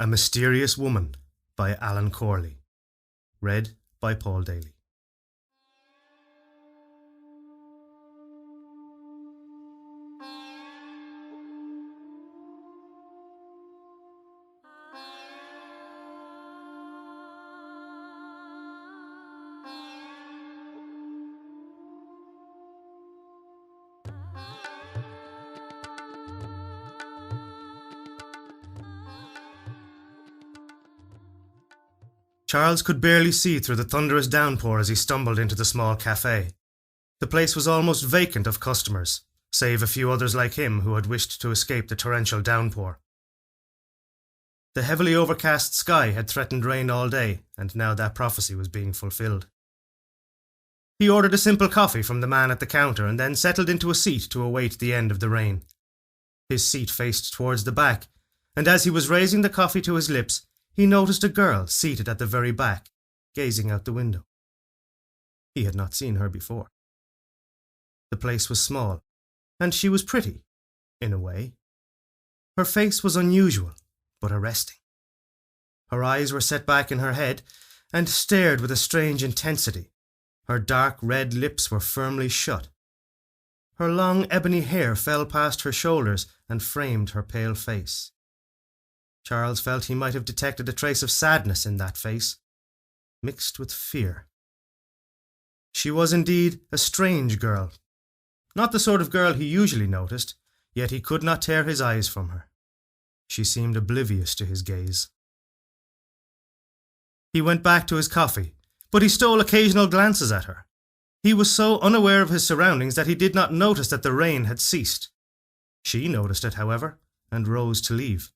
A Mysterious Woman by Alan Corley. Read by Paul Daly. Charles could barely see through the thunderous downpour as he stumbled into the small cafe. The place was almost vacant of customers, save a few others like him who had wished to escape the torrential downpour. The heavily overcast sky had threatened rain all day, and now that prophecy was being fulfilled. He ordered a simple coffee from the man at the counter and then settled into a seat to await the end of the rain. His seat faced towards the back, and as he was raising the coffee to his lips, he noticed a girl seated at the very back, gazing out the window. He had not seen her before. The place was small, and she was pretty, in a way. Her face was unusual, but arresting. Her eyes were set back in her head, and stared with a strange intensity. Her dark red lips were firmly shut. Her long ebony hair fell past her shoulders and framed her pale face. Charles felt he might have detected a trace of sadness in that face, mixed with fear. She was indeed a strange girl. Not the sort of girl he usually noticed, yet he could not tear his eyes from her. She seemed oblivious to his gaze. He went back to his coffee, but he stole occasional glances at her. He was so unaware of his surroundings that he did not notice that the rain had ceased. She noticed it, however, and rose to leave.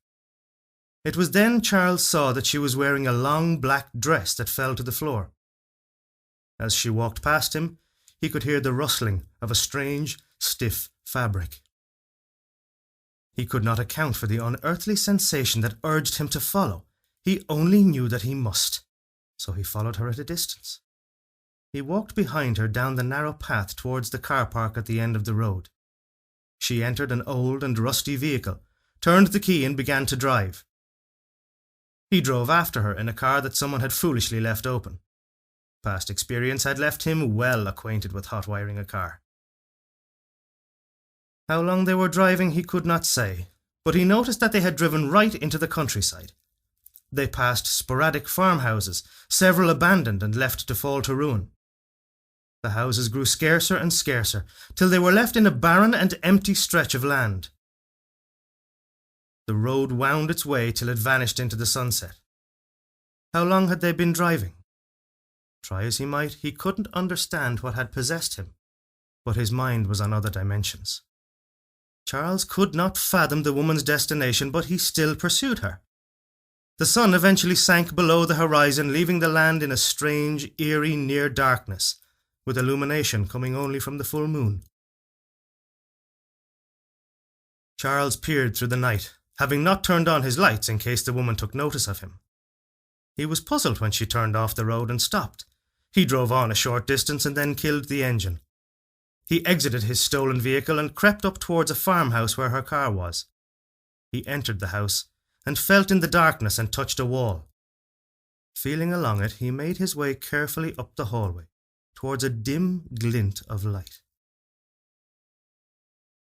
It was then Charles saw that she was wearing a long black dress that fell to the floor. As she walked past him, he could hear the rustling of a strange, stiff fabric. He could not account for the unearthly sensation that urged him to follow. He only knew that he must, so he followed her at a distance. He walked behind her down the narrow path towards the car park at the end of the road. She entered an old and rusty vehicle, turned the key and began to drive. He drove after her in a car that someone had foolishly left open. Past experience had left him well acquainted with hot-wiring a car. How long they were driving he could not say, but he noticed that they had driven right into the countryside. They passed sporadic farmhouses, several abandoned and left to fall to ruin. The houses grew scarcer and scarcer, till they were left in a barren and empty stretch of land. The road wound its way till it vanished into the sunset. How long had they been driving? Try as he might, he couldn't understand what had possessed him, but his mind was on other dimensions. Charles could not fathom the woman's destination, but he still pursued her. The sun eventually sank below the horizon, leaving the land in a strange, eerie near darkness, with illumination coming only from the full moon. Charles peered through the night, having not turned on his lights in case the woman took notice of him. He was puzzled when she turned off the road and stopped. He drove on a short distance and then killed the engine. He exited his stolen vehicle and crept up towards a farmhouse where her car was. He entered the house and felt in the darkness and touched a wall. Feeling along it, he made his way carefully up the hallway towards a dim glint of light.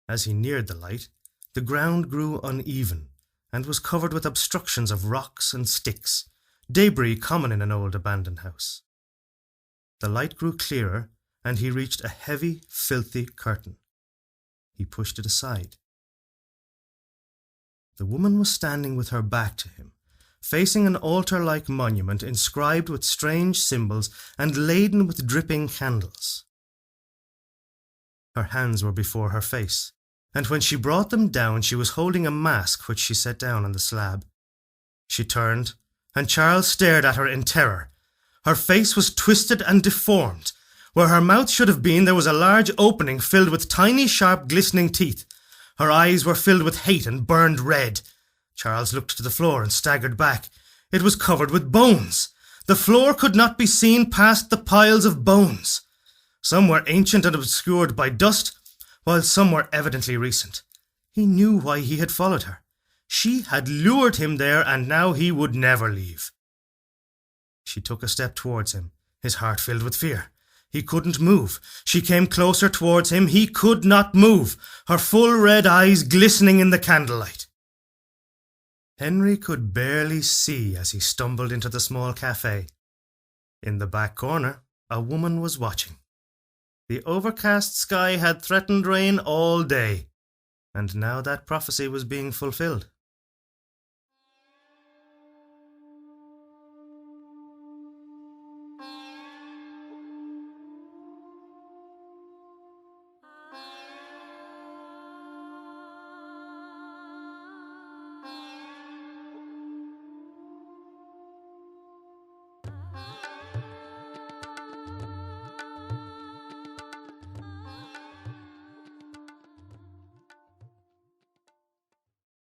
As he neared the light, the ground grew uneven and was covered with obstructions of rocks and sticks, debris common in an old abandoned house. The light grew clearer, and he reached a heavy, filthy curtain. He pushed it aside. The woman was standing with her back to him, facing an altar-like monument inscribed with strange symbols and laden with dripping candles. Her hands were before her face, and when she brought them down she was holding a mask which she set down on the slab. She turned, and Charles stared at her in terror. Her face was twisted and deformed. Where her mouth should have been, there was a large opening filled with tiny, sharp, glistening teeth. Her eyes were filled with hate and burned red. Charles looked to the floor and staggered back. It was covered with bones. The floor could not be seen past the piles of bones. Some were ancient and obscured by dust, while some were evidently recent. He knew why he had followed her. She had lured him there, and now he would never leave. She took a step towards him, his heart filled with fear. He couldn't move. She came closer towards him. He could not move, her full red eyes glistening in the candlelight. Henry could barely see as he stumbled into the small cafe. In the back corner, a woman was watching. The overcast sky had threatened rain all day, and now that prophecy was being fulfilled.